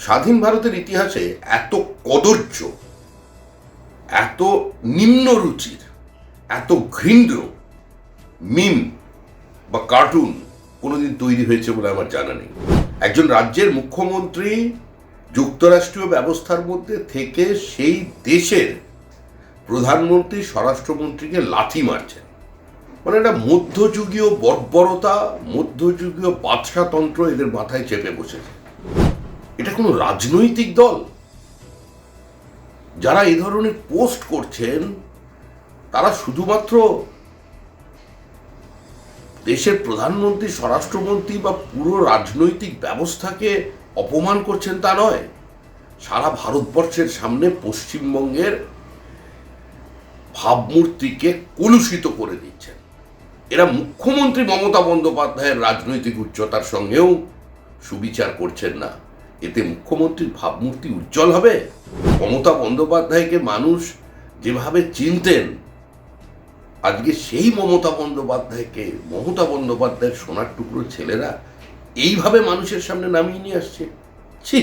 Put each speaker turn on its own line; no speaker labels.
স্বাধীন ভারতের ইতিহাসে এত কদর্য, এত নিম্ন রুচির, এত ঘৃণ্য মিম বা কার্টুন কোনোদিন তৈরি হয়েছে বলে আমার জানা নেই। একজন রাজ্যের মুখ্যমন্ত্রী যুক্তরাষ্ট্রীয় ব্যবস্থার মধ্যে থেকে সেই দেশের প্রধানমন্ত্রী স্বরাষ্ট্রমন্ত্রীকে লাথি মারছেন, মানে একটা মধ্যযুগীয় বর্বরতা, মধ্যযুগীয় বাদশাতন্ত্র এদের মাথায় চেপে বসেছে। এটা কোনো রাজনৈতিক দল? যারা এই ধরনের পোস্ট করছেন তারা শুধুমাত্র দেশের প্রধানমন্ত্রী, স্বরাষ্ট্রমন্ত্রী বা পুরো রাজনৈতিক ব্যবস্থাকে অপমান করছেন তা নয়, সারা ভারতবর্ষের সামনে পশ্চিমবঙ্গের ভাবমূর্তিকে কলুষিত করে দিচ্ছেন। এরা মুখ্যমন্ত্রী মমতা বন্দ্যোপাধ্যায়ের রাজনৈতিক উচ্চতার সঙ্গেও সুবিচার করছেন না। এতে মুখ্যমন্ত্রীর ভাবমূর্তি উজ্জ্বল হবে? মমতা বন্দ্যোপাধ্যায়কে মানুষ যেভাবে চিনতেন, আজকে সেই মমতা বন্দ্যোপাধ্যায়ের সোনার টুকরো ছেলেরা এইভাবে মানুষের সামনে নামিয়ে নিয়ে আসছে। ছি!